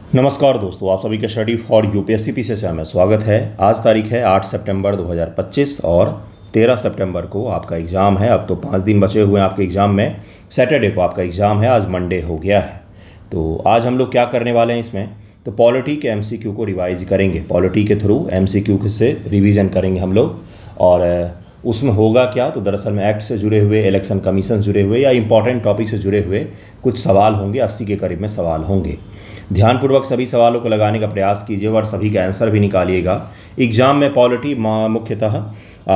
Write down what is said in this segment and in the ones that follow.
नमस्कार दोस्तों, आप सभी का स्टडी फॉर यूपीएससी पीछे से हमें स्वागत है। आज तारीख है 8 सितंबर 2025 और 13 सितंबर को आपका एग्ज़ाम है। अब तो 5 दिन बचे हुए हैं आपके एग्ज़ाम में। सैटरडे को आपका एग्ज़ाम है, आज मंडे हो गया है। तो आज हम लोग क्या करने वाले हैं इसमें, तो पॉलिटी के एमसीक्यू को रिवाइज करेंगे। पॉलिटी के थ्रू एमसीक्यू से रिवीजन करेंगे हम लोग। और उसमें होगा क्या, तो दरअसल में एक्ट से जुड़े हुए, इलेक्शन कमीशन जुड़े हुए या इंपॉर्टेंट टॉपिक से जुड़े हुए कुछ सवाल होंगे। 80 के करीब में सवाल होंगे। ध्यानपूर्वक सभी सवालों को लगाने का प्रयास कीजिए और सभी का आंसर भी निकालिएगा। एग्ज़ाम में पॉलिटी मुख्यतः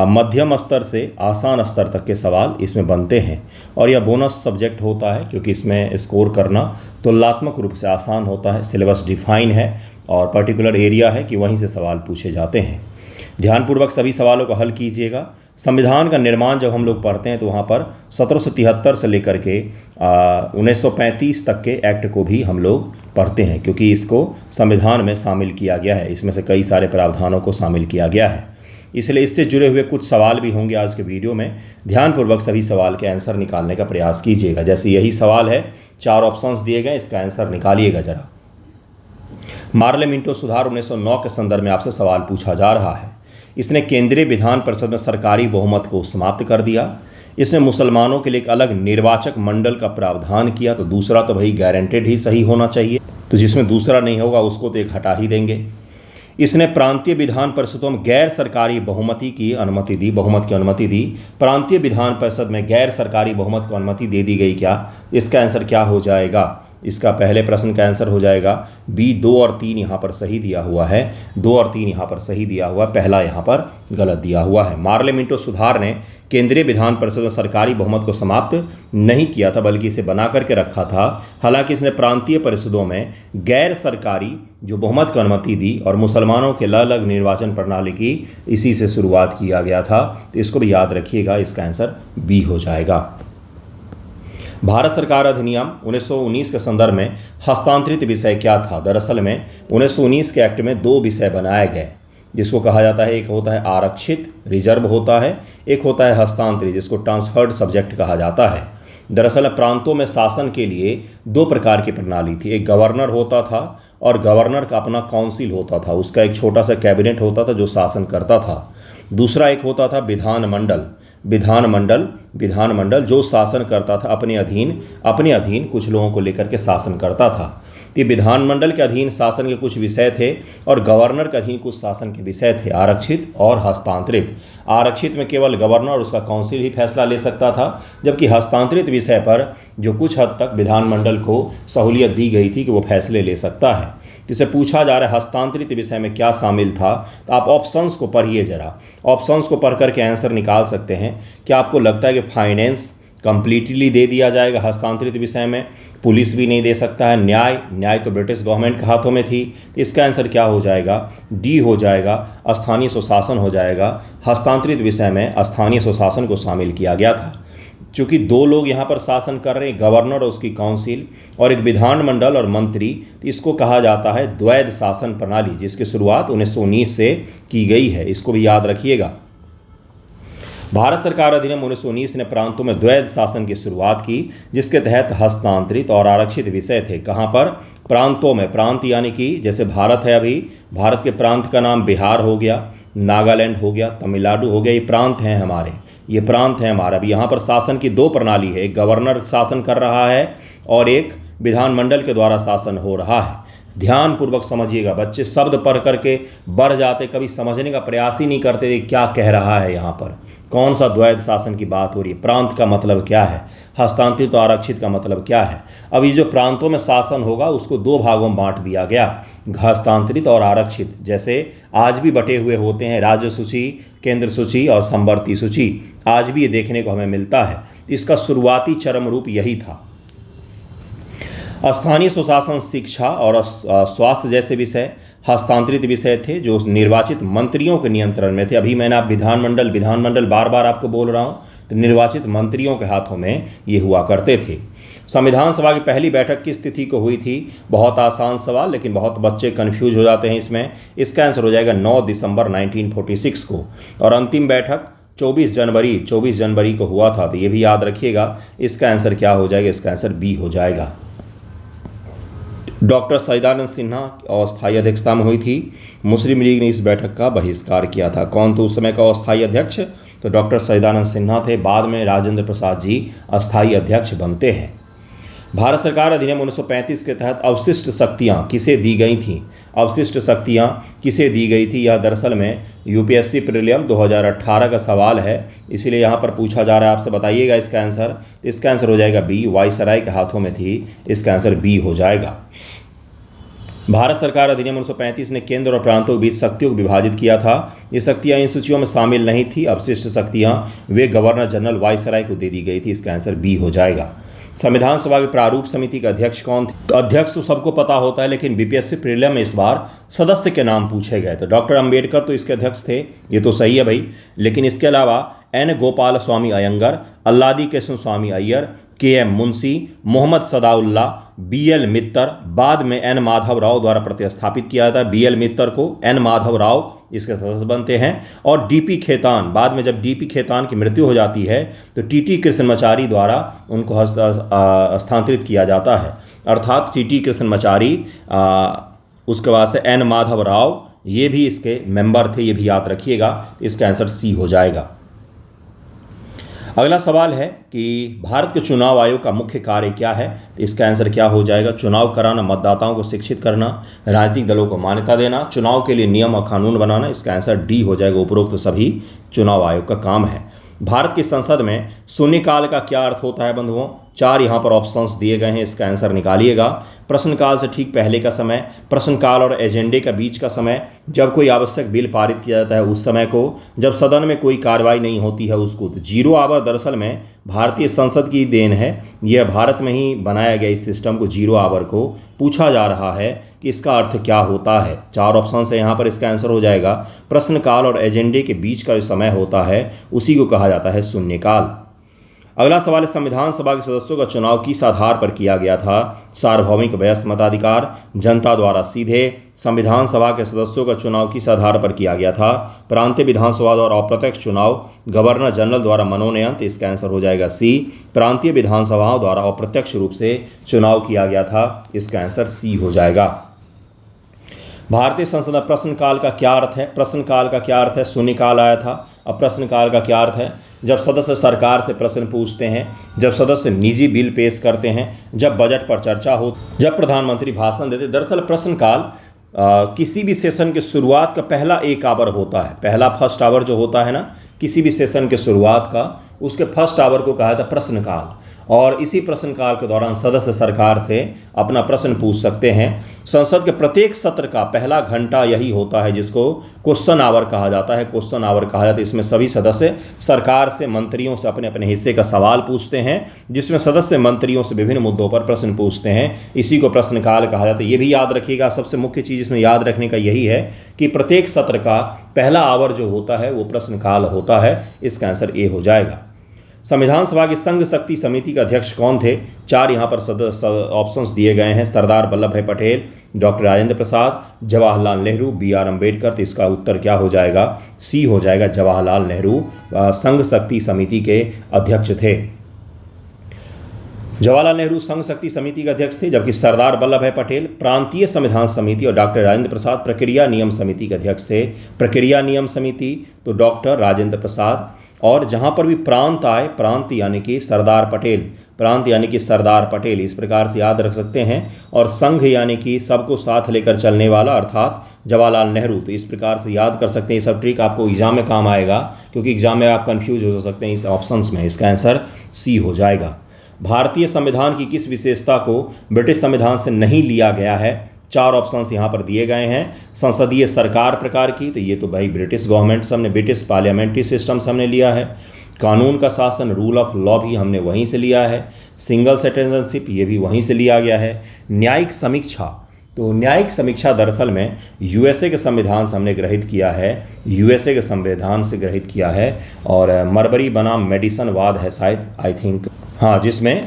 मध्यम स्तर से आसान स्तर तक के सवाल इसमें बनते हैं और यह बोनस सब्जेक्ट होता है क्योंकि इसमें स्कोर करना तुलनात्मक रूप से आसान होता है। सिलेबस डिफाइन है और पर्टिकुलर एरिया है कि वहीं से सवाल पूछे जाते हैं। ध्यानपूर्वक सभी सवालों को हल कीजिएगा। संविधान का निर्माण जब हम लोग पढ़ते हैं तो वहाँ पर 1773 से लेकर के 1935 तक के एक्ट को भी हम लोग पढ़ते हैं क्योंकि इसको संविधान में शामिल किया गया है। इसमें से कई सारे प्रावधानों को शामिल किया गया है, इसलिए इससे जुड़े हुए कुछ सवाल भी होंगे आज के वीडियो में। ध्यानपूर्वक सभी सवाल के आंसर निकालने का प्रयास कीजिएगा। जैसे यही सवाल है, 4 ऑप्शंस दिए गए, इसका आंसर निकालिएगा जरा। मार्ले मिंटो सुधार 1909 के संदर्भ में आपसे सवाल पूछा जा रहा है। इसने केंद्रीय विधान परिषद में सरकारी बहुमत को समाप्त कर दिया। इसने मुसलमानों के लिए एक अलग निर्वाचक मंडल का प्रावधान किया। तो दूसरा तो भाई गारंटेड ही सही होना चाहिए, तो जिसमें दूसरा नहीं होगा उसको तो एक हटा ही देंगे। इसने प्रांतीय विधान परिषदों में गैर सरकारी बहुमति की अनुमति दी, बहुमत की अनुमति दी। प्रांतीय विधान परिषद में गैर सरकारी बहुमत को अनुमति दे दी गई क्या, इसका आंसर क्या हो जाएगा। इसका पहले प्रश्न का आंसर हो जाएगा बी। 2 और 3 यहाँ पर सही दिया हुआ है, 2 और 3 यहाँ पर सही दिया हुआ है, पहला यहाँ पर गलत दिया हुआ है। मार्ले मिंटो सुधार ने केंद्रीय विधान परिषद में सरकारी बहुमत को समाप्त नहीं किया था बल्कि इसे बना करके रखा था। हालांकि इसने प्रांतीय परिषदों में गैर सरकारी जो बहुमत को अनुमति दी और मुसलमानों के अलग अलग निर्वाचन प्रणाली की इसी से शुरुआत किया गया था। तो इसको भी याद रखिएगा, इसका आंसर बी हो जाएगा। भारत सरकार अधिनियम 1919 के संदर्भ में हस्तांतरित विषय क्या था। दरअसल में 1919 के एक्ट में 2 विषय बनाए गए जिसको कहा जाता है, एक होता है आरक्षित, रिजर्व होता है, एक होता है हस्तांतरित जिसको ट्रांसफर्ड सब्जेक्ट कहा जाता है। दरअसल प्रांतों में शासन के लिए 2 प्रकार की प्रणाली थी। एक गवर्नर होता था और गवर्नर का अपना काउंसिल होता था, उसका एक छोटा सा कैबिनेट होता था जो शासन करता था। दूसरा एक होता था विधानमंडल, विधानमंडल जो शासन करता था अपने अधीन कुछ लोगों को लेकर के शासन करता था। तो विधानमंडल के अधीन शासन के कुछ विषय थे और गवर्नर के अधीन कुछ शासन के विषय थे, आरक्षित और हस्तांतरित। आरक्षित में केवल गवर्नर और उसका काउंसिल ही फैसला ले सकता था, जबकि हस्तांतरित विषय पर जो कुछ हद तक विधानमंडल को सहूलियत दी गई थी कि वो फैसले ले सकता है। जिसे पूछा जा रहा है हस्तांतरित विषय में क्या शामिल था, तो आप ऑप्शंस को पढ़िए जरा। ऑप्शंस को पढ़ करके आंसर निकाल सकते हैं। क्या आपको लगता है कि फाइनेंस कंप्लीटली दे दिया जाएगा हस्तांतरित विषय में, पुलिस भी नहीं दे सकता है, न्याय तो ब्रिटिश गवर्नमेंट के हाथों में थी। तो इसका आंसर क्या हो जाएगा, डी हो जाएगा, स्थानीय स्वशासन हो जाएगा। हस्तांतरित विषय में स्थानीय स्वशासन को शामिल किया गया था। चूँकि 2 लोग यहाँ पर शासन कर रहे हैं, गवर्नर और उसकी काउंसिल और एक विधानमंडल और मंत्री, तो इसको कहा जाता है द्वैध शासन प्रणाली, जिसकी शुरुआत 1919 से की गई है। इसको भी याद रखिएगा। भारत सरकार अधिनियम 1919 ने प्रांतों में द्वैध शासन की शुरुआत की, जिसके तहत हस्तांतरित और आरक्षित विषय थे। कहाँ पर, प्रांतों में। प्रांत यानी कि जैसे भारत है, अभी भारत के प्रांत का नाम बिहार हो गया, नागालैंड हो गया, तमिलनाडु हो गया, ये प्रांत हैं हमारे, ये प्रांत है हमारा। अभी यहाँ पर शासन की 2 प्रणाली है, एक गवर्नर शासन कर रहा है और एक विधानमंडल के द्वारा शासन हो रहा है। ध्यानपूर्वक समझिएगा, बच्चे शब्द पढ़ करके बढ़ जाते, कभी समझने का प्रयास ही नहीं करते क्या कह रहा है, यहाँ पर कौन सा द्वैध शासन की बात हो रही है, प्रांत का मतलब क्या है, हस्तांतरित और आरक्षित का मतलब क्या है। अब ये जो प्रांतों में शासन होगा उसको 2 भागों में बांट दिया गया, हस्तांतरित और आरक्षित। जैसे आज भी बटे हुए होते हैं राज्य सूची, केंद्र सूची और संवर्ती सूची, आज भी ये देखने को हमें मिलता है। इसका शुरुआती चरम रूप यही था। स्थानीय स्वशासन, शिक्षा और स्वास्थ्य जैसे विषय हस्तांतरित विषय थे जो निर्वाचित मंत्रियों के नियंत्रण में थे। अभी मैंने आप विधानमंडल बार बार आपको बोल रहा हूँ, तो निर्वाचित मंत्रियों के हाथों में ये हुआ करते थे। संविधान सभा की पहली बैठक किस तिथि को हुई थी, बहुत आसान सवाल, लेकिन बहुत बच्चे कन्फ्यूज हो जाते हैं इसमें। इसका आंसर हो जाएगा 9 दिसंबर 1946 को, और अंतिम बैठक 24 जनवरी को हुआ था। तो ये भी याद रखिएगा। इसका आंसर क्या हो जाएगा, इसका आंसर बी हो जाएगा। डॉक्टर सच्चिदानंद सिन्हा अस्थायी अध्यक्षता में हुई थी। मुस्लिम लीग ने इस बैठक का बहिष्कार किया था। कौन थे उस समय का अस्थायी अध्यक्ष? तो डॉक्टर सच्चिदानंद सिन्हा थे। बाद में राजेंद्र प्रसाद जी अस्थायी अध्यक्ष बनते हैं। भारत सरकार अधिनियम 1935 के तहत अवशिष्ट शक्तियाँ किसे दी गई थीं? अवशिष्ट शक्तियाँ किसे दी गई थी? यह दरअसल में यूपीएससी प्रीलिम 2018 का सवाल है, इसीलिए यहाँ पर पूछा जा रहा है। आपसे बताइएगा इसका आंसर। इसका आंसर हो जाएगा बी, वायसराय के हाथों में थी। इसका आंसर बी हो जाएगा। भारत सरकार अधिनियम 1935 ने केंद्र और प्रांतों के बीच शक्तियों को विभाजित किया था। ये शक्तियाँ इन सूचियों में शामिल नहीं थी। अवशिष्ट शक्तियाँ वे गवर्नर जनरल वायसराय को दे दी गई थी। इसका आंसर बी हो जाएगा। संविधान सभा की प्रारूप समिति के अध्यक्ष कौन थे? तो अध्यक्ष तो सबको पता होता है, लेकिन बीपीएससी प्रीलिम में इस बार सदस्य के नाम पूछे गए। तो डॉक्टर अंबेडकर तो इसके अध्यक्ष थे, ये तो सही है भाई। लेकिन इसके अलावा एन गोपाल स्वामी अयंगर, अल्लादी कृष्ण स्वामी अय्यर, के.एम. मुंशी, मोहम्मद सदाउल्ला, बी.एल. मित्तर, बाद में एन माधव राव द्वारा प्रतिस्थापित किया जाता है। बी.एल. मित्तर को एन माधव राव इसके सदस्य बनते हैं। और डी.पी. खेतान, बाद में जब डी.पी. खेतान की मृत्यु हो जाती है तो टी.टी. कृष्णमाचारी द्वारा उनको हस्तांतरित किया जाता है। अर्थात टी.टी. कृष्णमाचारी, उसके बाद से एन माधव राव, ये भी इसके मेंबर थे, ये भी याद रखिएगा। इसका आंसर सी हो जाएगा। अगला सवाल है कि भारत के चुनाव आयोग का मुख्य कार्य क्या है? तो इसका आंसर क्या हो जाएगा? चुनाव कराना, मतदाताओं को शिक्षित करना, राजनीतिक दलों को मान्यता देना, चुनाव के लिए नियम और कानून बनाना। इसका आंसर डी हो जाएगा। उपरोक्त सभी चुनाव आयोग का काम है। भारत की संसद में शून्यकाल का क्या अर्थ होता है बंधुओं? 4 यहाँ पर ऑप्शंस दिए गए हैं, इसका आंसर निकालिएगा। प्रश्नकाल से ठीक पहले का समय, प्रश्नकाल और एजेंडे का बीच का समय, जब कोई आवश्यक बिल पारित किया जाता है उस समय को, जब सदन में कोई कार्रवाई नहीं होती है उसको। तो 0 आवर दरअसल में भारतीय संसद की देन है। यह भारत में ही बनाया गया इस सिस्टम को, 0 आवर को। पूछा जा रहा है कि इसका अर्थ क्या होता है। 4 ऑप्शन है यहाँ पर, इसका आंसर हो जाएगा प्रश्नकाल और एजेंडे के बीच का जो समय होता है उसी को कहा जाता है शून्यकाल। अगला सवाल है, संविधान सभा के सदस्यों का चुनाव किस आधार पर किया गया था? सार्वभौमिक वयस्क मताधिकार, जनता द्वारा सीधे। संविधान सभा के सदस्यों का चुनाव किस आधार पर किया गया था? प्रांतीय विधानसभा द्वारा अप्रत्यक्ष चुनाव, गवर्नर जनरल द्वारा मनोनयन। तो इसका आंसर हो जाएगा सी, प्रांतीय विधानसभाओं द्वारा अप्रत्यक्ष रूप से चुनाव किया गया था। इसका आंसर सी हो जाएगा। भारतीय संसद में प्रश्नकाल का क्या अर्थ है? प्रश्नकाल का क्या अर्थ है? शून्यकाल आया था। अब प्रश्नकाल का क्या अर्थ है? जब सदस्य सरकार से प्रश्न पूछते हैं, जब सदस्य निजी बिल पेश करते हैं, जब बजट पर चर्चा हो, जब प्रधानमंत्री भाषण देते। दरअसल प्रश्नकाल किसी भी सेशन के शुरुआत का पहला 1 आवर होता है। पहला फर्स्ट आवर जो होता है ना किसी भी सेशन के शुरुआत का, उसके फर्स्ट आवर को कहा था प्रश्नकाल। और इसी प्रश्नकाल के दौरान सदस्य सरकार से अपना प्रश्न पूछ सकते हैं। संसद के प्रत्येक सत्र का पहला घंटा यही होता है जिसको क्वेश्चन आवर कहा जाता है। क्वेश्चन आवर कहा जाता है। इसमें सभी सदस्य सरकार से, मंत्रियों से अपने अपने हिस्से का सवाल पूछते हैं, जिसमें सदस्य मंत्रियों से विभिन्न मुद्दों पर प्रश्न पूछते हैं। इसी को प्रश्नकाल कहा जाता है। ये भी याद रखिएगा। सबसे मुख्य चीज़ इसमें याद रखने का यही है कि प्रत्येक सत्र का पहला आवर जो होता है वो प्रश्नकाल होता है। इसका आंसर ए हो जाएगा। संविधान सभा की संघ शक्ति समिति के अध्यक्ष कौन थे? 4 यहाँ पर ऑप्शंस दिए गए हैं। सरदार वल्लभ भाई पटेल, डॉक्टर राजेंद्र प्रसाद, जवाहरलाल नेहरू, बी.आर. अम्बेडकर। तो इसका उत्तर क्या हो जाएगा? सी हो जाएगा। जवाहरलाल नेहरू संघ शक्ति समिति के अध्यक्ष थे। जवाहरलाल नेहरू संघ शक्ति समिति के अध्यक्ष थे, जबकि सरदार वल्लभ भाई पटेल प्रांतीय संविधान समिति और डॉक्टर राजेंद्र प्रसाद प्रक्रिया नियम समिति के अध्यक्ष थे। प्रक्रिया नियम समिति तो डॉक्टर राजेंद्र प्रसाद। और जहाँ पर भी प्रांत आए, प्रांत यानी कि सरदार पटेल, प्रांत यानी कि सरदार पटेल, इस प्रकार से याद रख सकते हैं। और संघ यानी कि सबको साथ लेकर चलने वाला, अर्थात जवाहरलाल नेहरू। तो इस प्रकार से याद कर सकते हैं। ये सब ट्रिक आपको एग्जाम में काम आएगा, क्योंकि एग्जाम में आप कंफ्यूज हो सकते हैं इस ऑप्शंस में। इसका आंसर सी हो जाएगा। भारतीय संविधान की किस विशेषता को ब्रिटिश संविधान से नहीं लिया गया है? 4 ऑप्शंस यहाँ पर दिए गए हैं। संसदीय सरकार प्रकार की, तो ये तो भाई ब्रिटिश गवर्नमेंट से हमने, ब्रिटिश पार्लियामेंट्री सिस्टम से हमने लिया है। कानून का शासन, रूल ऑफ लॉ भी हमने वहीं से लिया है। सिंगल सिटीजनशिप, ये भी वहीं से लिया गया है। न्यायिक समीक्षा, तो न्यायिक समीक्षा दरअसल में यूएसए के संविधान से हमने ग्रहित किया है। यूएसए के संविधान से ग्रहित किया है। और मरबरी बनाम मेडिसन वाद है शायद, आई थिंक, हाँ, जिसमें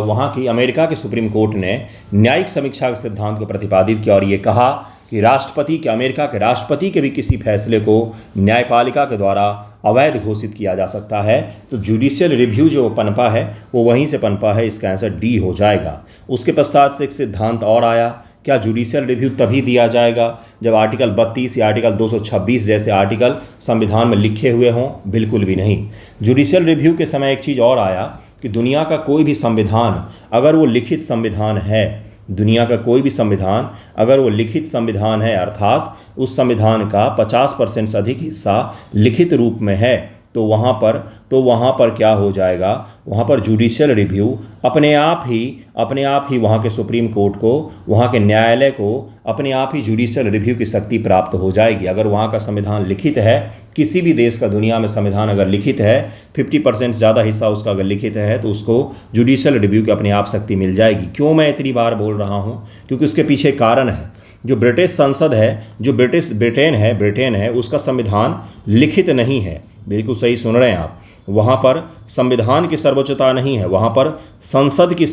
वहाँ की अमेरिका के सुप्रीम कोर्ट ने न्यायिक समीक्षा के सिद्धांत को प्रतिपादित किया और ये कहा कि राष्ट्रपति के, अमेरिका के राष्ट्रपति के भी किसी फैसले को न्यायपालिका के द्वारा अवैध घोषित किया जा सकता है। तो जुडिशियल रिव्यू जो पनपा है वो वहीं से पनपा है। इसका आंसर डी हो जाएगा। उसके पश्चात से एक सिद्धांत और आया क्या जुडिशियल रिव्यू तभी दिया जाएगा जब आर्टिकल 32 या आर्टिकल 226 जैसे आर्टिकल संविधान में लिखे हुए हों? बिल्कुल भी नहीं। जुडिशियल रिव्यू के समय एक चीज़ और आया कि दुनिया का कोई भी संविधान अगर वो लिखित संविधान है, दुनिया का कोई भी संविधान अगर वो लिखित संविधान है, अर्थात उस संविधान का 50% से अधिक हिस्सा लिखित रूप में है, तो वहाँ पर क्या हो जाएगा, वहाँ पर जुडिशियल रिव्यू अपने आप ही वहाँ के सुप्रीम कोर्ट को, वहाँ के न्यायालय को अपने आप ही जुडिशियल रिव्यू की शक्ति प्राप्त हो जाएगी। अगर वहाँ का संविधान लिखित है, किसी भी देश का दुनिया में संविधान अगर लिखित है, 50% ज़्यादा हिस्सा उसका अगर लिखित है, तो उसको जुडिशियल रिव्यू की अपने आप शक्ति मिल जाएगी। क्यों मैं इतनी बार बोल रहा हूँ? क्योंकि उसके पीछे कारण है। जो ब्रिटिश संसद है, जो ब्रिटेन है, उसका संविधान लिखित नहीं है। बिल्कुल सही सुन रहे हैं आप। वहाँ पर संविधान की सर्वोच्चता नहीं है, वहाँ पर संसद की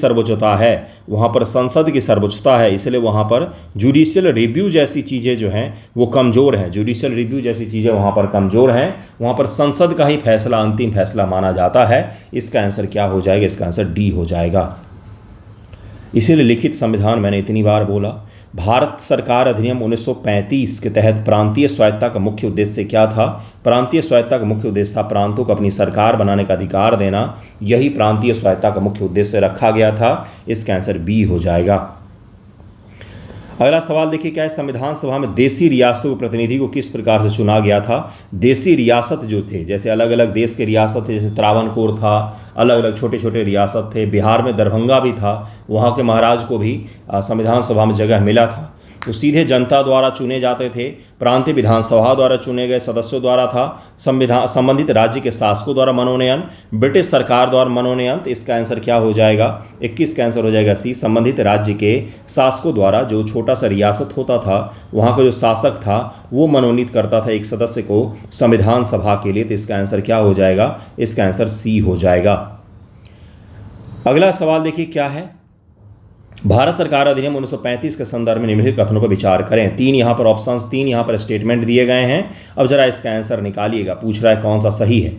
सर्वोच्चता है। इसलिए वहाँ पर जुडिशियल रिव्यू जैसी चीज़ें जो हैं वो कमज़ोर हैं। जुडिशियल रिव्यू जैसी चीज़ें वहाँ पर कमज़ोर हैं। वहाँ पर संसद का ही फैसला अंतिम फैसला माना जाता है। इसका आंसर क्या हो जाएगा? इसका आंसर डी हो जाएगा। इसीलिए लिखित संविधान मैंने इतनी बार बोला। भारत सरकार अधिनियम 1935 के तहत प्रांतीय स्वायत्तता का मुख्य उद्देश्य क्या था? प्रांतीय स्वायत्तता का मुख्य उद्देश्य था प्रांतों को अपनी सरकार बनाने का अधिकार देना। यही प्रांतीय स्वायत्तता का मुख्य उद्देश्य रखा गया था। इसका आंसर बी हो जाएगा। अगला सवाल देखिए क्या है, संविधान सभा में देशी रियासतों के प्रतिनिधि को किस प्रकार से चुना गया था? देशी रियासत जो थे, जैसे अलग अलग देश के रियासत थे, जैसे त्रावणकोर था, अलग अलग छोटे छोटे रियासत थे, बिहार में दरभंगा भी था, वहाँ के महाराज को भी संविधान सभा में जगह मिला था। तो सीधे जनता द्वारा चुने जाते थे, प्रांतीय विधानसभा द्वारा चुने गए सदस्यों द्वारा था, संबंधित राज्य के शासकों द्वारा मनोनयन, ब्रिटिश सरकार द्वारा मनोनयन। तो इसका आंसर क्या हो जाएगा? 21 का आंसर हो जाएगा सी, संबंधित राज्य के शासकों द्वारा। जो छोटा सा रियासत होता था, वहाँ का जो शासक था वो मनोनीत करता था एक सदस्य को संविधान सभा के लिए। तो इसका आंसर क्या हो जाएगा? इसका आंसर सी हो जाएगा। अगला सवाल देखिए क्या है, भारत सरकार अधिनियम 1935 के संदर्भ में निम्नलिखित कथनों पर विचार करें। 3 यहाँ पर ऑप्शंस, 3 यहाँ पर स्टेटमेंट दिए गए हैं। अब जरा इसका आंसर निकालिएगा। पूछ रहा है कौन सा सही है।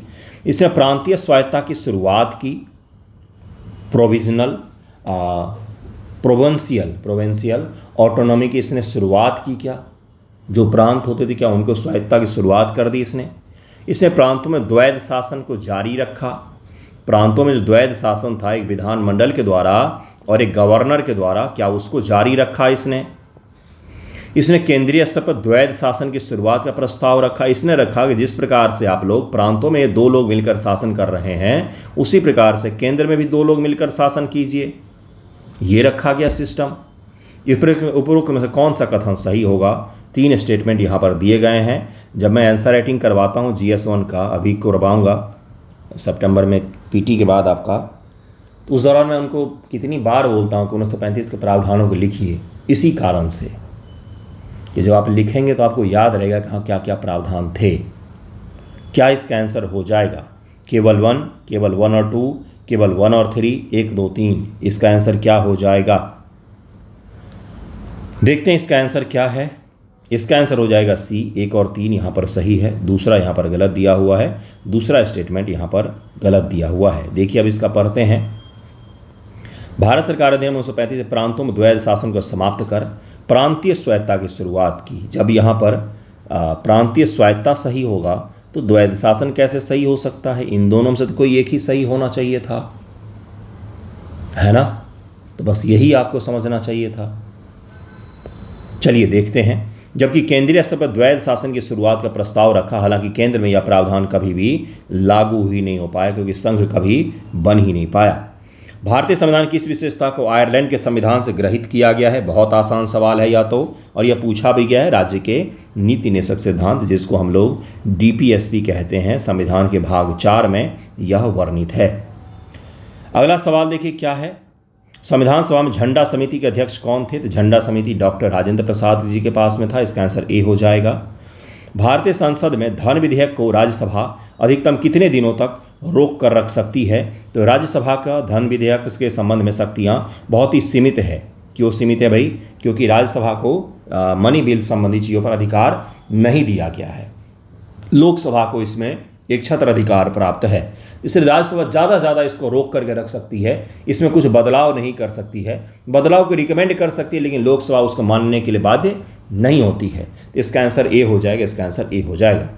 इसने प्रांतीय स्वायत्तता की शुरुआत की, प्रोविंशियल ऑटोनॉमी की इसने शुरुआत की क्या? जो प्रांत होते थे क्या उनको स्वायत्तता की शुरुआत कर दी इसने प्रांतों में द्वैध शासन को जारी रखा। प्रांतों में जो द्वैध शासन था, एक विधानमंडल के द्वारा और एक गवर्नर के द्वारा, क्या उसको जारी रखा इसने केंद्रीय स्तर पर द्वैध शासन की शुरुआत का प्रस्ताव रखा। इसने रखा कि जिस प्रकार से आप लोग प्रांतों में 2 लोग मिलकर शासन कर रहे हैं, उसी प्रकार से केंद्र में भी 2 लोग मिलकर शासन कीजिए। ये रखा गया सिस्टम। उपरोक्त में से कौन सा कथन सही होगा? 3 स्टेटमेंट यहाँ पर दिए गए हैं। जब मैं आंसर राइटिंग करवाता हूँ GS1 का, अभी करवाऊँगा सितंबर में PT के बाद आपका, तो उस दौरान मैं उनको कितनी बार बोलता हूँ कि 1935 के प्रावधानों को लिखिए, इसी कारण से कि जब आप लिखेंगे तो आपको याद रहेगा कि हाँ क्या क्या प्रावधान थे। क्या इसका आंसर हो जाएगा? केवल 1, केवल 1 और 2, केवल 1 और 3, 1, 2, 3। इसका आंसर क्या हो जाएगा? देखते हैं इसका आंसर क्या है। इसका आंसर हो जाएगा सी, 1 और 3 यहाँ पर सही है, दूसरा यहाँ पर गलत दिया हुआ है, दूसरा स्टेटमेंट यहाँ पर गलत दिया हुआ है। देखिए अब इसका पढ़ते हैं। भारत सरकार अधिनियम 1935 प्रांतों में द्वैध शासन को समाप्त कर प्रांतीय स्वायत्तता की शुरुआत की। जब यहाँ पर प्रांतीय स्वायत्तता सही होगा तो द्वैध शासन कैसे सही हो सकता है? इन दोनों में से तो कोई एक ही सही होना चाहिए था, है ना? तो बस यही आपको समझना चाहिए था। चलिए देखते हैं। जबकि केंद्रीय स्तर पर द्वैध शासन की शुरुआत का प्रस्ताव रखा, हालांकि केंद्र में यह प्रावधान कभी भी लागू ही नहीं हो पाया क्योंकि संघ कभी बन ही नहीं पाया। भारतीय संविधान की इस विशेषता को आयरलैंड के संविधान से ग्रहित किया गया है। बहुत आसान सवाल है या तो, और यह पूछा भी गया है। राज्य के नीति निषेक सिद्धांत, जिसको हम लोग DPSP कहते हैं, संविधान के भाग 4 में यह वर्णित है। अगला सवाल देखिए क्या है, संविधान सभा में झंडा समिति के अध्यक्ष कौन थे? तो झंडा समिति डॉक्टर राजेंद्र प्रसाद जी के पास में था। इसका आंसर ए हो जाएगा। भारतीय संसद में धन विधेयक को राज्यसभा अधिकतम कितने दिनों तक रोक कर रख सकती है? तो राज्यसभा का धन विधेयक के संबंध में शक्तियाँ बहुत ही सीमित है। क्यों सीमित है भाई? क्योंकि राज्यसभा को मनी बिल संबंधी चीज़ों पर अधिकार नहीं दिया गया है। लोकसभा को इसमें एक छत्र अधिकार प्राप्त है। इसलिए राज्यसभा ज़्यादा से ज़्यादा इसको रोक करके रख सकती है, इसमें कुछ बदलाव नहीं कर सकती है, बदलाव को रिकमेंड कर सकती है, लेकिन लोकसभा उसको मानने के लिए बाध्य नहीं होती है। तो इसका आंसर ए हो जाएगा, इसका आंसर ए हो जाएगा।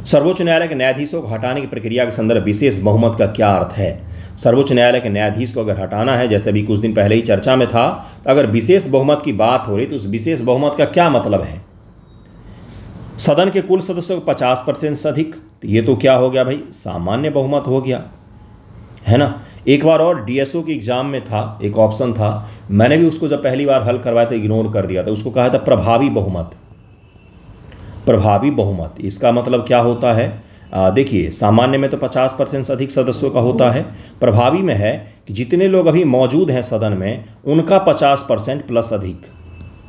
सर्वोच्च न्यायालय के न्यायाधीशों को हटाने की प्रक्रिया के संदर्भ विशेष बहुमत का क्या अर्थ है? सर्वोच्च न्यायालय के न्यायाधीश को अगर हटाना है, जैसे अभी कुछ दिन पहले ही चर्चा में था, तो अगर विशेष बहुमत की बात हो रही तो उस विशेष बहुमत का क्या मतलब है? सदन के कुल सदस्यों को 50% से अधिक, तो ये तो क्या हो गया भाई, सामान्य बहुमत हो गया, है ना। एक बार और डीएसओ के एग्जाम में था, एक ऑप्शन था, मैंने भी उसको जब पहली बार हल करवाया था इग्नोर कर दिया था, उसको कहा था प्रभावी बहुमत। प्रभावी बहुमत इसका मतलब क्या होता है? देखिए, सामान्य में तो 50% से अधिक सदस्यों का होता है, प्रभावी में है कि जितने लोग अभी मौजूद हैं सदन में उनका 50% प्लस अधिक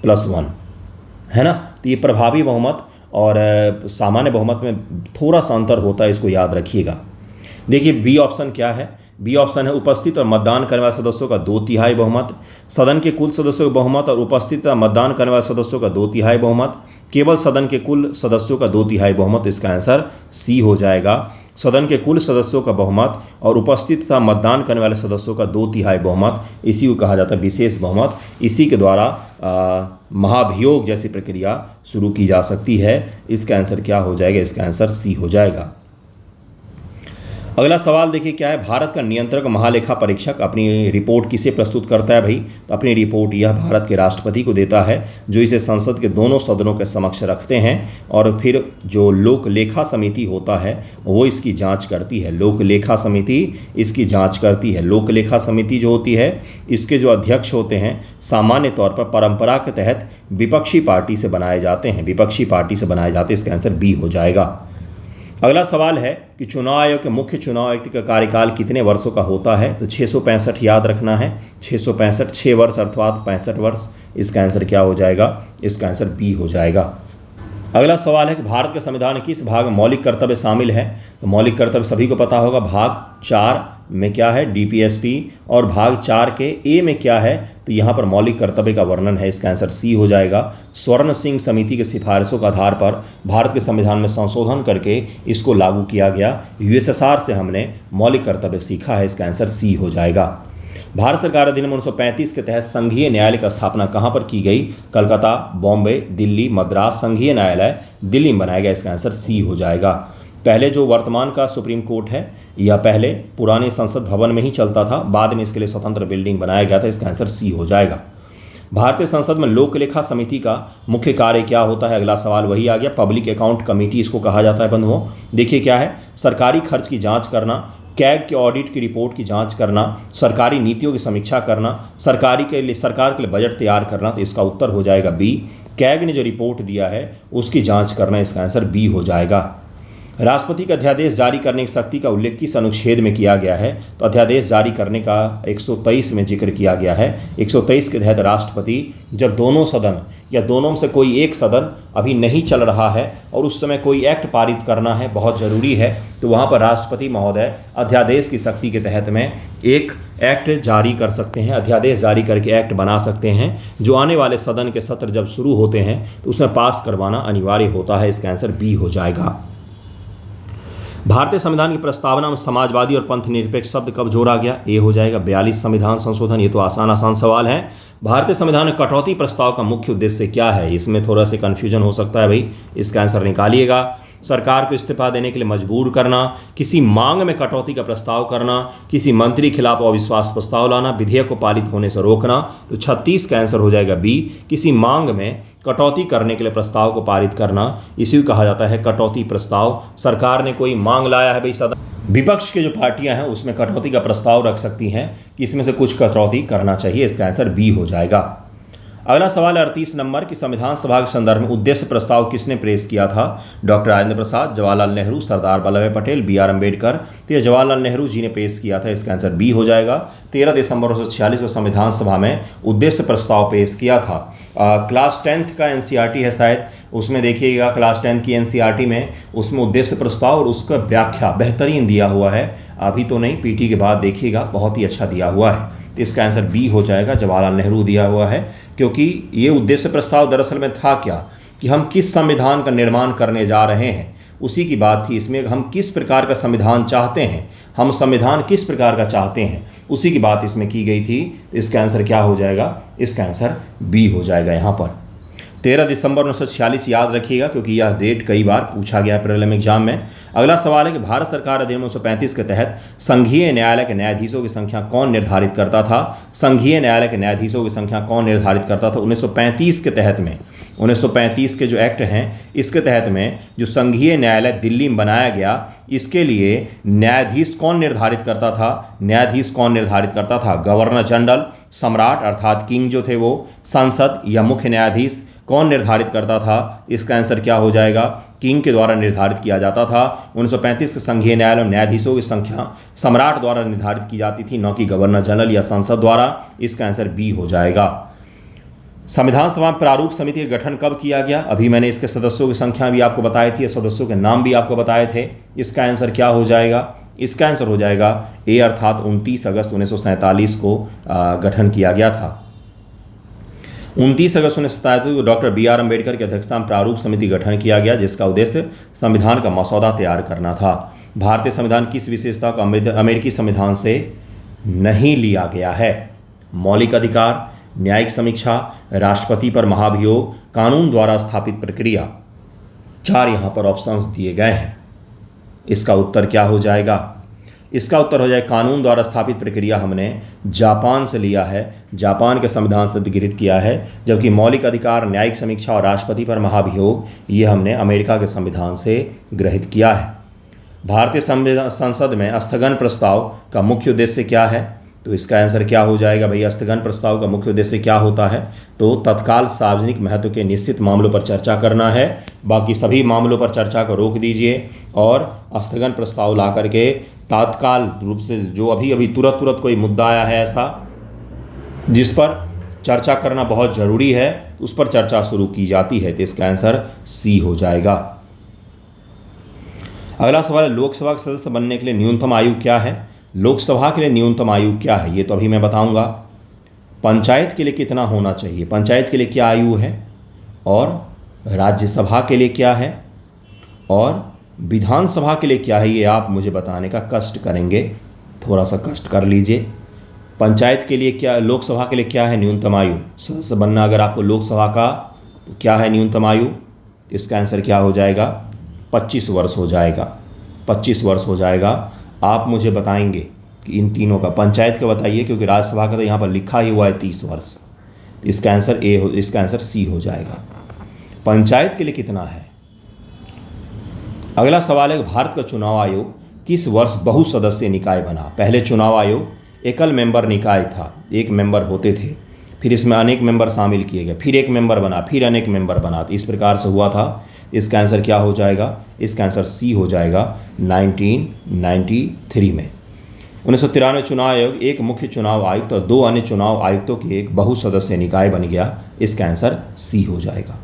+1, है ना। तो ये प्रभावी बहुमत और सामान्य बहुमत में थोड़ा सा अंतर होता है, इसको याद रखिएगा। देखिए बी ऑप्शन क्या है? बी ऑप्शन है उपस्थित और मतदान करने वाले सदस्यों का 2/3 बहुमत, सदन के कुल सदस्यों का बहुमत और उपस्थित मतदान करने वाले सदस्यों का 2/3 बहुमत, केवल सदन के कुल सदस्यों का 2/3 बहुमत, इसका आंसर सी हो जाएगा। सदन के कुल सदस्यों का बहुमत और उपस्थित तथा मतदान करने वाले सदस्यों का 2/3 बहुमत, इसी को कहा जाता है विशेष बहुमत। इसी के द्वारा महाभियोग जैसी प्रक्रिया शुरू की जा सकती है। इसका आंसर क्या हो जाएगा? इसका आंसर सी हो जाएगा। अगला सवाल देखिए क्या है, भारत का नियंत्रक महालेखा परीक्षक अपनी रिपोर्ट किसे प्रस्तुत करता है भाई? तो अपनी रिपोर्ट यह भारत के राष्ट्रपति को देता है, जो इसे संसद के दोनों सदनों के समक्ष रखते हैं और फिर जो लोक लेखा समिति होता है वो इसकी जांच करती है। लोक लेखा समिति इसकी जांच करती है। लोक लेखा समिति जो होती है, इसके जो अध्यक्ष होते हैं सामान्य तौर पर परंपरा के तहत विपक्षी पार्टी से बनाए जाते हैं, विपक्षी पार्टी से बनाए जाते हैं। इसका आंसर बी हो जाएगा। अगला सवाल है कि चुनाव आयोग के मुख्य चुनाव आयुक्त का कार्यकाल कितने वर्षों का होता है? तो 665 याद रखना है, 665 6 वर्ष अर्थात 65 वर्ष। इसका आंसर क्या हो जाएगा? इसका आंसर बी हो जाएगा। अगला सवाल है कि भारत के संविधान के किस भाग में मौलिक कर्तव्य शामिल है? तो मौलिक कर्तव्य सभी को पता होगा, भाग 4 में क्या है? डीपीएसपी। और भाग 4 के ए में क्या है? तो यहाँ पर मौलिक कर्तव्य का वर्णन है। इसका आंसर सी हो जाएगा। स्वर्ण सिंह समिति की सिफारिशों के आधार पर भारत के संविधान में संशोधन करके इसको लागू किया गया। यूएसएसआर से हमने मौलिक कर्तव्य सीखा है। इसका आंसर सी हो जाएगा। भारत सरकार अधिनियम 1935 के तहत संघीय न्यायालय की स्थापना कहाँ पर की गई? कलकत्ता, बॉम्बे, दिल्ली, मद्रास। संघीय न्यायालय दिल्ली में बनाया गया। इसका आंसर सी हो जाएगा। पहले जो वर्तमान का सुप्रीम कोर्ट है, यह पहले पुराने संसद भवन में ही चलता था, बाद में इसके लिए स्वतंत्र बिल्डिंग बनाया गया था। इसका आंसर सी हो जाएगा। भारतीय संसद में लोक लेखा समिति का मुख्य कार्य क्या होता है? अगला सवाल वही आ गया। पब्लिक अकाउंट कमेटी इसको कहा जाता है बंधुओं। देखिए क्या है, सरकारी खर्च की जांच करना, कैग के ऑडिट की रिपोर्ट की जांच करना, सरकारी नीतियों की समीक्षा करना, सरकार के लिए बजट तैयार करना। तो इसका उत्तर हो जाएगा बी। कैग ने जो रिपोर्ट दिया है उसकी जांच करना। इसका आंसर बी हो जाएगा। राष्ट्रपति का अध्यादेश जारी करने की शक्ति का उल्लेख किस अनुच्छेद में किया गया है? तो अध्यादेश जारी करने का 123 में जिक्र किया गया है। 123 के तहत राष्ट्रपति जब दोनों सदन या दोनों में से कोई एक सदन अभी नहीं चल रहा है और उस समय कोई एक्ट पारित करना है, बहुत ज़रूरी है, तो वहाँ पर राष्ट्रपति महोदय अध्यादेश की शक्ति के तहत में एक एक्ट जारी कर सकते हैं, अध्यादेश जारी करके एक्ट बना सकते हैं, जो आने वाले सदन के सत्र जब शुरू होते हैं तो उसमें पास करवाना अनिवार्य होता है। इसका आंसर बी हो जाएगा। भारतीय संविधान की प्रस्तावना में समाजवादी और पंथ निरपेक्ष शब्द कब जोड़ा गया? ए हो जाएगा 42 संविधान संशोधन। ये तो आसान सवाल है। भारतीय संविधान में कटौती प्रस्ताव का मुख्य उद्देश्य क्या है? इसमें थोड़ा सा कन्फ्यूजन हो सकता है भाई, इसका आंसर निकालिएगा। सरकार को इस्तीफा देने के लिए मजबूर करना, किसी मांग में कटौती का प्रस्ताव करना, किसी मंत्री के खिलाफ अविश्वास प्रस्ताव लाना, विधेयक को पारित होने से रोकना। तो 36 का आंसर हो जाएगा बी। किसी मांग में कटौती करने के लिए प्रस्ताव को पारित करना, इसी को कहा जाता है कटौती प्रस्ताव। सरकार ने कोई मांग लाया है भाई सदन, विपक्ष की जो पार्टियां हैं उसमें कटौती का प्रस्ताव रख सकती हैं कि इसमें से कुछ कटौती करना चाहिए। इसका आंसर बी हो जाएगा। अगला सवाल है 38 नंबर की संविधान सभा के संदर्भ में उद्देश्य प्रस्ताव किसने पेश किया था? डॉक्टर राजेंद्र प्रसाद, जवाहरलाल नेहरू, सरदार वल्लभ भाई पटेल, बी.आर. अम्बेडकर। तो यह जवाहरलाल नेहरू जी ने पेश किया था। इसका आंसर बी हो जाएगा। 13 दिसंबर 1946 को संविधान सभा में उद्देश्य प्रस्ताव पेश किया था। क्लास 10th का एनसीईआरटी है शायद, उसमें देखिएगा क्लास 10th की एनसीईआरटी में उसमें उद्देश्य प्रस्ताव और उसका व्याख्या बेहतरीन दिया हुआ है। अभी तो नहीं, पीटी के बाद देखिएगा, बहुत ही अच्छा दिया हुआ है। तो इसका आंसर बी हो जाएगा, जवाहरलाल नेहरू दिया हुआ है। क्योंकि ये उद्देश्य प्रस्ताव दरअसल में था क्या कि हम किस संविधान का निर्माण करने जा रहे हैं, उसी की बात थी इसमें। हम किस प्रकार का संविधान चाहते हैं, हम संविधान किस प्रकार का चाहते हैं, उसी की बात इसमें की गई थी। इसका आंसर क्या हो जाएगा? इसका आंसर बी हो जाएगा यहाँ पर। 13 दिसंबर 1946 याद रखिएगा, क्योंकि यह डेट कई बार पूछा गया है प्रीलिम एग्जाम में। अगला सवाल है कि भारत सरकार अधिनियम 1935 के तहत संघीय न्यायालय के न्यायाधीशों की संख्या कौन निर्धारित करता था? संघीय न्यायालय के न्यायाधीशों की संख्या कौन निर्धारित करता था? 1935 के तहत में, 1935 के जो एक्ट हैं इसके तहत में जो संघीय न्यायालय दिल्ली में बनाया गया, इसके लिए न्यायाधीश कौन निर्धारित करता था? न्यायाधीश कौन निर्धारित करता था? गवर्नर जनरल, सम्राट अर्थात किंग जो थे वो, संसद या मुख्य न्यायाधीश कौन निर्धारित करता था? इसका आंसर क्या हो जाएगा? किंग के द्वारा निर्धारित किया जाता था। 1935 के संघीय न्यायालय में न्यायाधीशों की संख्या सम्राट द्वारा निर्धारित की जाती थी, न कि गवर्नर जनरल या संसद द्वारा। इसका आंसर बी हो जाएगा। संविधान सभा प्रारूप समिति का गठन कब किया गया? अभी मैंने इसके सदस्यों की संख्या भी आपको बताई थी, सदस्यों के नाम भी आपको बताए थे। इसका आंसर क्या हो जाएगा? इसका आंसर हो जाएगा ए, अर्थात 29 अगस्त 1947 को गठन किया गया था। 29 अगस्त 1947 को डॉक्टर BR अम्बेडकर की अध्यक्षता में प्रारूप समिति गठन किया गया, जिसका उद्देश्य संविधान का मसौदा तैयार करना था। भारतीय संविधान किस विशेषता को अमेरिकी संविधान से नहीं लिया गया है? मौलिक अधिकार, न्यायिक समीक्षा, राष्ट्रपति पर महाभियोग, कानून द्वारा स्थापित प्रक्रिया। 4 यहाँ पर ऑप्शंस दिए गए हैं। इसका उत्तर क्या हो जाएगा? इसका उत्तर हो जाए कानून द्वारा स्थापित प्रक्रिया हमने जापान से लिया है, जापान के संविधान से अधिकृत किया है, जबकि मौलिक अधिकार, न्यायिक समीक्षा और राष्ट्रपति पर महाभियोग ये हमने अमेरिका के संविधान से ग्रहित किया है। भारतीय संसद में स्थगन प्रस्ताव का मुख्य उद्देश्य क्या है? तो इसका आंसर क्या हो जाएगा भैया? स्थगन प्रस्ताव का मुख्य उद्देश्य क्या होता है? तो तत्काल सार्वजनिक महत्व के निश्चित मामलों पर चर्चा करना है, बाकी सभी मामलों पर चर्चा को रोक दीजिए और स्थगन प्रस्ताव ला करके तत्काल रूप से जो अभी तुरंत कोई मुद्दा आया है ऐसा जिस पर चर्चा करना बहुत ज़रूरी है, उस पर चर्चा शुरू की जाती है। तो इसका आंसर सी हो जाएगा। अगला सवाल है, लोकसभा के सदस्य बनने के लिए न्यूनतम आयु क्या है? लोकसभा के लिए न्यूनतम आयु क्या है ये तो अभी मैं बताऊंगा। पंचायत के लिए कितना होना चाहिए, पंचायत के लिए क्या आयु है, और राज्यसभा के लिए क्या है, और विधानसभा के लिए क्या है, ये आप मुझे बताने का कष्ट करेंगे, थोड़ा सा कष्ट कर लीजिए। पंचायत के लिए क्या, लोकसभा के लिए क्या है न्यूनतम आयु सदस्य बनना? अगर आपको लोकसभा का क्या है न्यूनतम आयु, इसका आंसर क्या हो जाएगा? 25 वर्ष हो जाएगा। 25 वर्ष हो जाएगा। आप मुझे बताएंगे कि इन तीनों का, पंचायत का बताइए क्योंकि राज्यसभा का तो यहाँ पर लिखा ही हुआ है 30 वर्ष। इसका आंसर ए हो, इसका आंसर सी हो जाएगा। पंचायत के लिए कितना है? अगला सवाल है, भारत का चुनाव आयोग किस वर्ष बहुसदस्यीय निकाय बना? पहले चुनाव आयोग एकल मेंबर निकाय था, एक मेंबर होते थे, फिर इसमें अनेक मेंबर शामिल किए गए, फिर एक मेंबर बना, फिर अनेक मेंबर बना, तो इस प्रकार से हुआ था। इसका आंसर क्या हो जाएगा? इसका आंसर सी हो जाएगा 1993 में। 1993 चुनाव आयोग एक मुख्य चुनाव आयुक्त और 2 अन्य चुनाव आयुक्तों के एक बहुसदस्यीय निकाय बन गया। इसका आंसर सी हो जाएगा।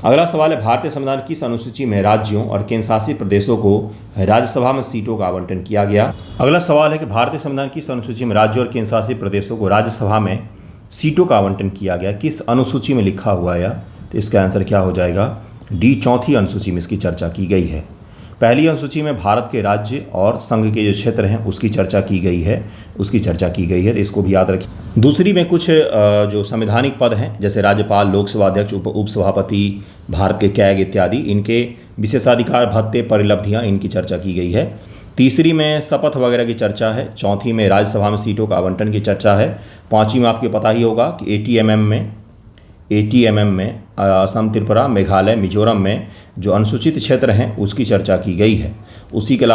अगला सवाल है, भारतीय संविधान किस अनुसूची में राज्यों और केंद्रशासित प्रदेशों को राज्यसभा में सीटों का आवंटन किया गया? अगला सवाल है कि भारतीय संविधान किस अनुसूची में राज्यों और केंद्रशासित प्रदेशों को राज्यसभा में सीटों का आवंटन किया गया? किस अनुसूची में लिखा हुआ है? तो इसका आंसर क्या हो जाएगा? डी, चौथी अनुसूची में इसकी चर्चा की गई है। पहली अनुसूची में भारत के राज्य और संघ के जो क्षेत्र हैं उसकी चर्चा की गई है, तो इसको भी याद रखिए। दूसरी में कुछ जो संवैधानिक पद हैं जैसे राज्यपाल, लोकसभा अध्यक्ष, उपसभापति, भारत के कैग इत्यादि, इनके विशेषाधिकार, भत्ते, परिलब्धियां, इनकी चर्चा की गई है। तीसरी में शपथ वगैरह की चर्चा है। चौथी में राज्यसभा में सीटों का आवंटन की चर्चा है। पाँचवीं में आपको पता ही होगा कि ATMM में असम, त्रिपुरा, मेघालय, मिजोरम में जो अनुसूचित क्षेत्र हैं उसकी चर्चा की गई है। उसके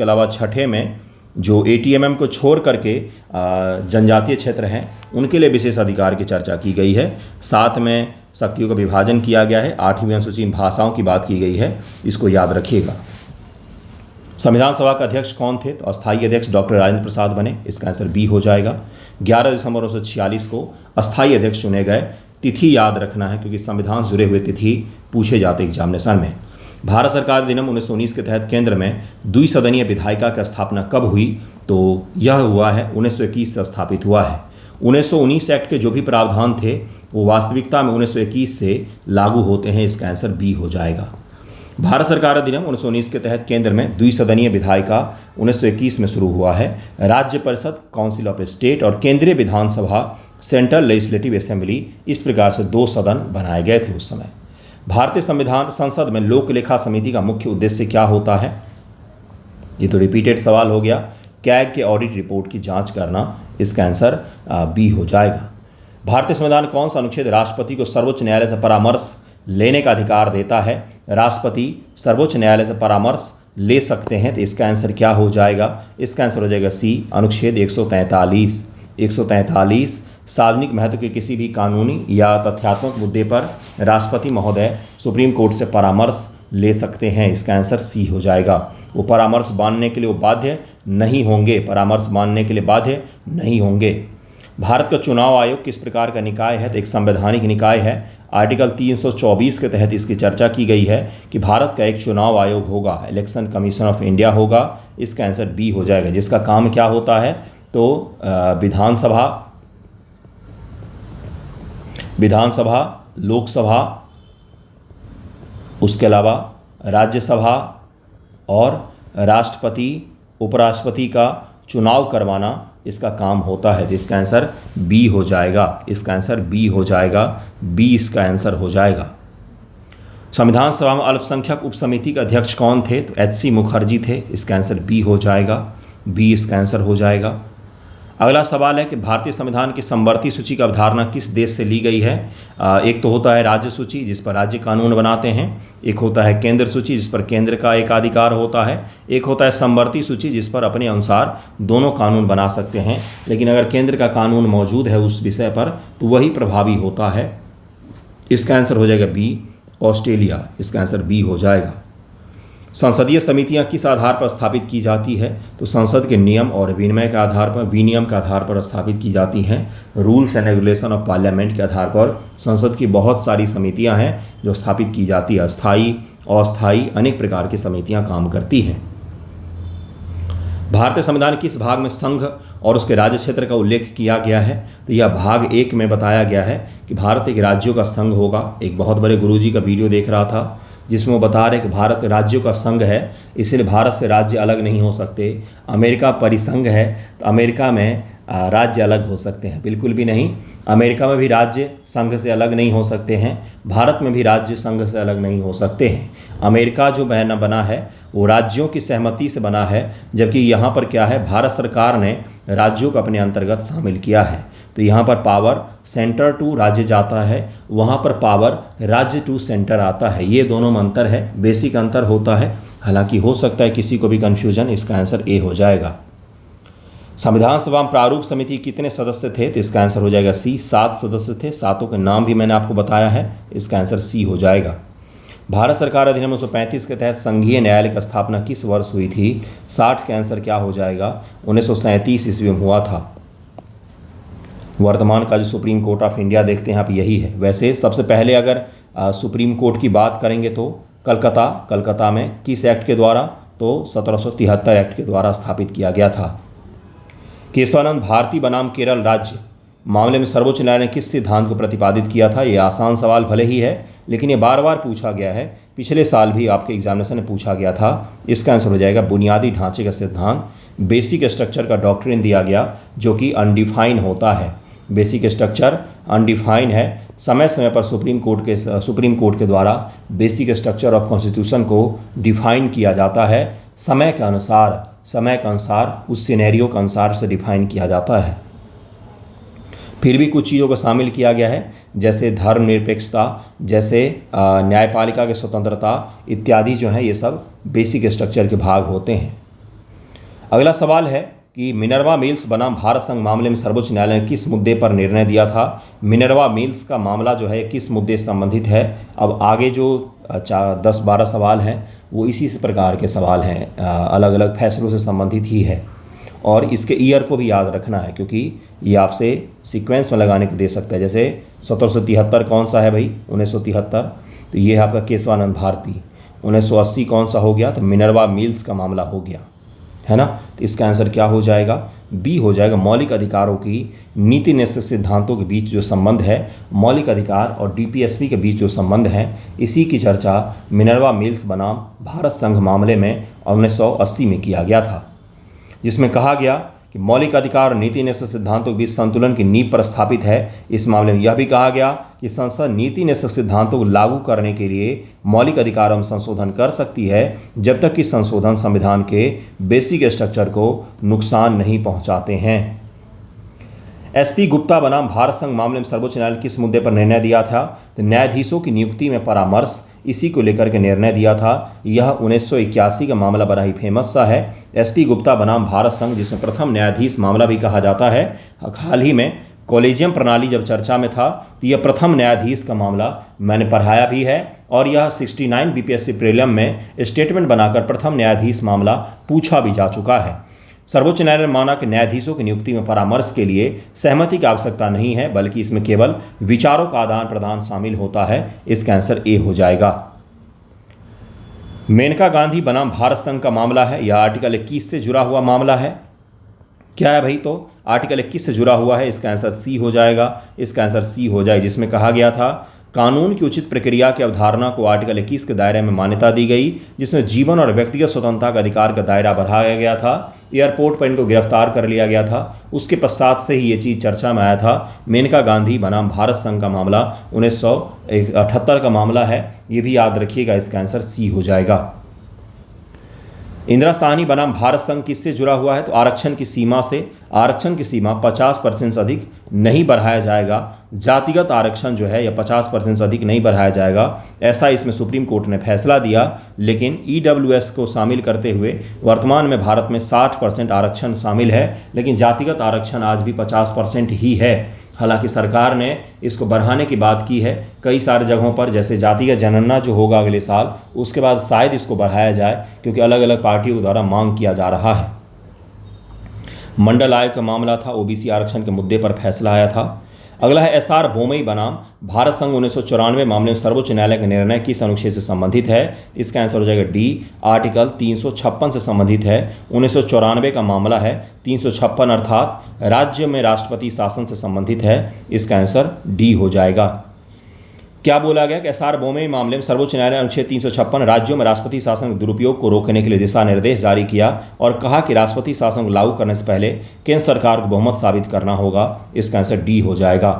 अलावा छठे में जो ATMM को छोड़ करके जनजातीय क्षेत्र हैं उनके लिए विशेष अधिकार की चर्चा की गई है। 7 में शक्तियों का विभाजन किया गया है। 8वीं अनुसूची में भाषाओं की बात की गई है, इसको याद रखिएगा। संविधान सभा के अध्यक्ष कौन थे? तो अस्थायी अध्यक्ष डॉक्टर राजेंद्र प्रसाद बने। इसका आंसर बी हो जाएगा। 11 दिसंबर 1946 को अस्थायी अध्यक्ष चुने गए। तिथि याद रखना है क्योंकि संविधान से जुड़े हुए तिथि पूछे जाते एग्जामिनेशन में। भारत सरकार अधिनियम 1919 के तहत केंद्र में द्विसदनीय विधायिका की स्थापना कब हुई? तो यह हुआ है 1921 से स्थापित हुआ है। 1919 एक्ट के जो भी प्रावधान थे वो वास्तविकता में 1921 से लागू होते हैं। इसका आंसर बी हो जाएगा। भारत सरकार अधिनियम 1919 के तहत केंद्र में द्विसदनीय विधायिका 1921 में शुरू हुआ है। राज्य परिषद काउंसिल ऑफ स्टेट और केंद्रीय विधानसभा सेंट्रल लेजिस्लेटिव असेंबली इस प्रकार से 2 सदन बनाए गए थे उस समय। भारतीय संविधान संसद में लोक लेखा समिति का मुख्य उद्देश्य क्या होता है? ये तो रिपीटेड सवाल हो गया। कैग के ऑडिट रिपोर्ट की जांच करना, इसका आंसर बी हो जाएगा। भारतीय संविधान कौन सा अनुच्छेद राष्ट्रपति को सर्वोच्च न्यायालय से परामर्श लेने का अधिकार देता है? राष्ट्रपति सर्वोच्च न्यायालय से परामर्श ले सकते हैं, तो इसका आंसर क्या हो जाएगा? इसका आंसर हो जाएगा सी, अनुच्छेद 143। 143 सार्वजनिक महत्व के किसी भी कानूनी या तथ्यात्मक मुद्दे पर राष्ट्रपति महोदय सुप्रीम कोर्ट से परामर्श ले सकते हैं, इसका आंसर सी हो जाएगा। वो परामर्श मानने के लिए वो बाध्य नहीं होंगे, परामर्श मानने के लिए बाध्य नहीं होंगे। भारत का चुनाव आयोग किस प्रकार का निकाय है? तो एक संवैधानिक निकाय है। आर्टिकल 324 के तहत इसकी चर्चा की गई है कि भारत का एक चुनाव आयोग होगा, इलेक्शन कमीशन ऑफ इंडिया होगा, इसका आंसर बी हो जाएगा। जिसका काम क्या होता है? तो विधानसभा, लोकसभा, उसके अलावा राज्यसभा और राष्ट्रपति, उपराष्ट्रपति का चुनाव करवाना इसका काम होता है। तो इसका आंसर बी हो जाएगा। इसका आंसर बी हो जाएगा। बी इसका आंसर हो जाएगा। संविधान सभा में अल्पसंख्यक उपसमिति के अध्यक्ष कौन थे? तो HC मुखर्जी थे, इसका आंसर बी हो जाएगा। बी इसका आंसर हो जाएगा। अगला सवाल है कि भारतीय संविधान की समवर्ती सूची की अवधारणा किस देश से ली गई है? एक तो होता है राज्य सूची, जिस पर राज्य कानून बनाते हैं। एक होता है केंद्र सूची, जिस पर केंद्र का एकाधिकार होता है। एक होता है समवर्ती सूची, जिस पर अपने अनुसार दोनों कानून बना सकते हैं। लेकिन अगर केंद्र का कानून मौजूद है उस विषय पर तो वही प्रभावी होता है। इसका आंसर हो जाएगा बी, ऑस्ट्रेलिया। इसका आंसर बी हो जाएगा। संसदीय समितियां किस आधार पर स्थापित की जाती है? तो संसद के नियम और विनियम के आधार पर, विनियम के आधार पर स्थापित की जाती हैं। Rules and regulation of parliament के आधार पर संसद की बहुत सारी समितियां हैं जो स्थापित की जाती है। अस्थायी, अस्थायी, अनेक प्रकार की समितियां काम करती हैं। भारतीय संविधान किस भाग में संघ और उसके राज्य क्षेत्र का उल्लेख किया गया है? तो यह भाग 1 में बताया गया है कि भारत एक राज्यों का संघ होगा। एक बहुत बड़े गुरुजी का वीडियो देख रहा था जिसमें वो बता रहे कि भारत राज्यों का संघ है, इसलिए भारत से राज्य अलग नहीं हो सकते। अमेरिका परिसंघ है तो अमेरिका में राज्य अलग हो सकते हैं, बिल्कुल भी नहीं। अमेरिका में भी राज्य संघ से अलग नहीं हो सकते हैं, भारत में भी राज्य संघ से अलग नहीं हो सकते हैं। अमेरिका जो बना है वो राज्यों की सहमति से बना है, जबकि यहाँ पर क्या है, भारत सरकार ने राज्यों को अपने अंतर्गत शामिल किया है। तो यहाँ पर पावर सेंटर टू राज्य जाता है, वहाँ पर पावर राज्य टू सेंटर आता है। ये दोनों में अंतर है, बेसिक अंतर होता है। हालांकि हो सकता है किसी को भी कन्फ्यूजन, इसका आंसर ए हो जाएगा। संविधान सभा में प्रारूप समिति कितने सदस्य थे? तो इसका आंसर हो जाएगा सी, 7 सदस्य थे। 7 के नाम भी मैंने आपको बताया है, इसका आंसर सी हो जाएगा। भारत सरकार अधिनियम 1935 के तहत संघीय न्यायालय की स्थापना किस वर्ष हुई थी? 60 का आंसर क्या हो जाएगा? 1937 ईस्वी में हुआ था। वर्तमान का जो सुप्रीम कोर्ट ऑफ इंडिया देखते हैं आप, यही है। वैसे सबसे पहले अगर सुप्रीम कोर्ट की बात करेंगे तो कलकत्ता में किस एक्ट के द्वारा? तो 1773 एक्ट के द्वारा स्थापित किया गया था। केशवानंद भारती बनाम केरल राज्य मामले में सर्वोच्च न्यायालय ने किस सिद्धांत को प्रतिपादित किया था? ये आसान सवाल भले ही है, लेकिन ये बार बार पूछा गया है। पिछले साल भी आपके एग्जामिनेशन में पूछा गया था। इसका आंसर हो जाएगा बुनियादी ढांचे का सिद्धांत। बेसिक स्ट्रक्चर का डॉक्ट्रिन दिया गया जो कि अनडिफाइन होता है। बेसिक स्ट्रक्चर अनडिफाइन है। समय समय पर सुप्रीम कोर्ट के द्वारा बेसिक स्ट्रक्चर ऑफ कॉन्स्टिट्यूशन को डिफाइन किया जाता है। समय के अनुसार उस सिनेरियो के अनुसार से डिफाइन किया जाता है। फिर भी कुछ चीज़ों को शामिल किया गया है, जैसे धर्मनिरपेक्षता, जैसे न्यायपालिका की स्वतंत्रता इत्यादि जो है, ये सब बेसिक स्ट्रक्चर के भाग होते हैं। अगला सवाल है कि मिनर्वा मिल्स बनाम भारत संघ मामले में सर्वोच्च न्यायालय ने किस मुद्दे पर निर्णय दिया था? मिनर्वा मिल्स का मामला जो है किस मुद्दे से संबंधित है? अब आगे जो 10-12 सवाल हैं वो इसी प्रकार के सवाल हैं, अलग अलग फैसलों से संबंधित ही है। और इसके ईयर को भी याद रखना है, क्योंकि ये आपसे सीक्वेंस में लगाने को दे सकता है। जैसे 1773 कौन सा है भाई? 1973, तो ये है आपका केशवानंद भारती। 1980 कौन सा हो गया? तो मिनर्वा मिल्स का मामला हो गया, है ना। तो इसका आंसर क्या हो जाएगा? बी हो जाएगा मौलिक अधिकारों की नीति निश्चित सिद्धांतों के बीच जो संबंध है, मौलिक अधिकार और डीपीएसपी के बीच जो संबंध है, इसी की चर्चा मिनर्वा मिल्स बनाम भारत संघ मामले में 1980 में किया गया था, जिसमें कहा गया कि मौलिक अधिकार और नीति निश्चित सिद्धांतों के बीच संतुलन की नींव पर स्थापित है। इस मामले में यह भी कहा गया कि संसद नीति निश्चित सिद्धांतों को लागू करने के लिए मौलिक अधिकारों में संशोधन कर सकती है जब तक कि संशोधन संविधान के बेसिक स्ट्रक्चर को नुकसान नहीं पहुंचाते हैं। एसपी गुप्ता बनाम भारत संघ मामले में सर्वोच्च न्यायालय ने किस मुद्दे पर निर्णय दिया था? तो न्यायाधीशों की नियुक्ति में परामर्श, इसी को लेकर के निर्णय दिया था। यह 1981 का मामला बड़ा ही फेमस सा है, एसपी गुप्ता बनाम भारत संघ, जिसमें प्रथम न्यायाधीश मामला भी कहा जाता है। हाल ही में कॉलेजियम प्रणाली जब चर्चा में था तो यह प्रथम न्यायाधीश का मामला मैंने पढ़ाया भी है और यह 69 बीपीएससी प्रीलिम में स्टेटमेंट बनाकर प्रथम न्यायाधीश मामला पूछा भी जा चुका है। सर्वोच्च न्यायालय ने माना कि न्यायाधीशों की नियुक्ति में परामर्श के लिए सहमति की आवश्यकता नहीं है, बल्कि इसमें केवल विचारों का आदान प्रदान शामिल होता है। इसका आंसर ए हो जाएगा। मेनका गांधी बनाम भारत संघ का मामला है, यह आर्टिकल 21 से जुड़ा हुआ मामला है। क्या है भाई? तो आर्टिकल 21 से जुड़ा हुआ है, इसका आंसर सी हो जाएगा। इसका आंसर सी हो जाए, जिसमें कहा गया था कानून की उचित प्रक्रिया की अवधारणा को आर्टिकल 21 के दायरे में मान्यता दी गई, जिसमें जीवन और व्यक्तिगत स्वतंत्रता का अधिकार का दायरा बढ़ाया गया था। एयरपोर्ट पर इनको गिरफ्तार कर लिया गया था, उसके पश्चात से ही ये चीज़ चर्चा में आया था। मेनका गांधी बनाम भारत संघ का मामला 1978 का मामला है, ये भी याद रखिएगा। इसका आंसर सी हो जाएगा। इंदिरा साहनी बनाम भारत संघ किससे जुड़ा हुआ है? तो आरक्षण की सीमा से। आरक्षण की सीमा 50% से अधिक नहीं बढ़ाया जाएगा। जातिगत आरक्षण जो है यह 50% से अधिक नहीं बढ़ाया जाएगा, ऐसा इसमें सुप्रीम कोर्ट ने फैसला दिया। लेकिन ईडब्ल्यूएस को शामिल करते हुए वर्तमान में भारत में 60% आरक्षण शामिल है, लेकिन जातिगत आरक्षण आज भी 50% ही है। हालांकि सरकार ने इसको बढ़ाने की बात की है कई सारे जगहों पर, जैसे जातिगत जनगणना जो होगा अगले साल, उसके बाद शायद इसको बढ़ाया जाए, क्योंकि अलग अलग पार्टियों के द्वारा मांग किया जा रहा है। मंडल आयोग का मामला था, ओबीसी आरक्षण के मुद्दे पर फैसला आया था। अगला है एसआर बोमई बनाम भारत संघ 1994 मामले में सर्वोच्च न्यायालय का निर्णय किस अनुच्छेद से संबंधित है? इसका आंसर हो जाएगा डी, आर्टिकल 356 से संबंधित है। 1994 का मामला है, 356 अर्थात राज्य में राष्ट्रपति शासन से संबंधित है। इसका आंसर डी हो जाएगा। क्या बोला गया कि एसआर बोमई मामले में सर्वोच्च न्यायालय ने अनुच्छेद 356 राज्यों में राष्ट्रपति शासन के दुरुपयोग को रोकने के लिए दिशा निर्देश जारी किया और कहा कि राष्ट्रपति शासन को लागू करने से पहले केंद्र सरकार को बहुमत साबित करना होगा। इसका आंसर डी हो जाएगा।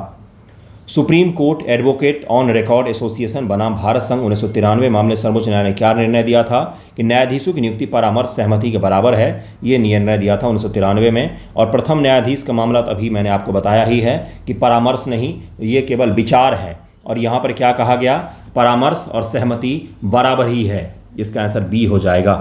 Supreme court advocate on record association बनाम भारत संघ 1993 मामले सर्वोच्च न्यायालय ने क्या निर्णय दिया था? कि न्यायाधीशों की नियुक्ति परामर्श सहमति के बराबर है। ये निर्णय दिया था 1993 में। और प्रथम न्यायाधीश का मामला तो अभी मैंने आपको बताया ही है कि परामर्श नहीं, ये केवल विचार है। और यहाँ पर क्या कहा गया? परामर्श और सहमति बराबर ही है। इसका आंसर बी हो जाएगा।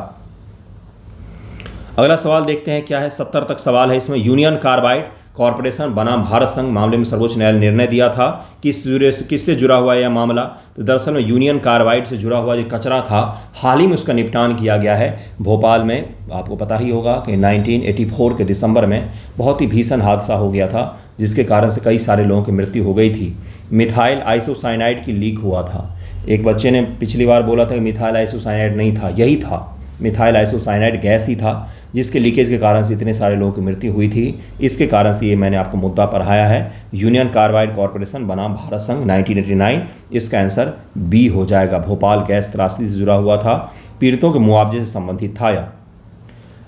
अगला सवाल देखते हैं क्या है। 70 तक सवाल है इसमें। यूनियन कार्बाइड कॉरपोरेशन बनाम भारत संघ मामले में सर्वोच्च न्यायालय ने निर्णय दिया था। किससे जुड़ा हुआ है यह मामला? तो दरअसल में यूनियन कार्बाइड से जुड़ा हुआ जो कचरा था, हाल ही में उसका निपटान किया गया है भोपाल में। आपको पता ही होगा कि 1984 के दिसंबर में बहुत ही भीषण हादसा हो गया था, जिसके कारण से कई सारे लोगों की मृत्यु हो गई थी। मिथाइल आइसोसाइनाइड की लीक हुआ था। एक बच्चे ने पिछली बार बोला था कि मिथाइल आइसोसाइनाइड नहीं था, यही था, मिथाइल आइसोसाइनाइड गैस ही था, जिसके लीकेज के कारण से इतने सारे लोगों की मृत्यु हुई थी। इसके कारण से ये मैंने आपको मुद्दा पढ़ाया है। यूनियन कार्बाइड कॉरपोरेशन बनाम भारत संघ 1989। इसका आंसर बी हो जाएगा। भोपाल गैस त्रासदी से जुड़ा हुआ था, पीड़ितों के मुआवजे से संबंधित था यह।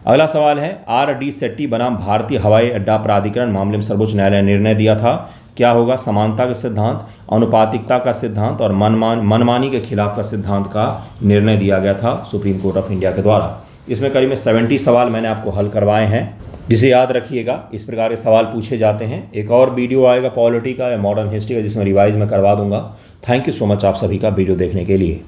अगला सवाल है आर डी सेट्टी बनाम भारतीय हवाई अड्डा प्राधिकरण मामले में सर्वोच्च न्यायालय ने निर्णय दिया था। क्या होगा? समानता का सिद्धांत, अनुपातिकता का सिद्धांत और मनमानी के खिलाफ का सिद्धांत का निर्णय दिया गया था सुप्रीम कोर्ट ऑफ इंडिया के द्वारा। इसमें करीब 70 सवाल मैंने आपको हल करवाए हैं, जिसे याद रखिएगा। इस प्रकार के सवाल पूछे जाते हैं। एक और वीडियो आएगा पॉलिटी का या मॉडर्न हिस्ट्री का, जिसमें रिवाइज में करवा दूंगा। थैंक यू सो मच आप सभी का वीडियो देखने के लिए।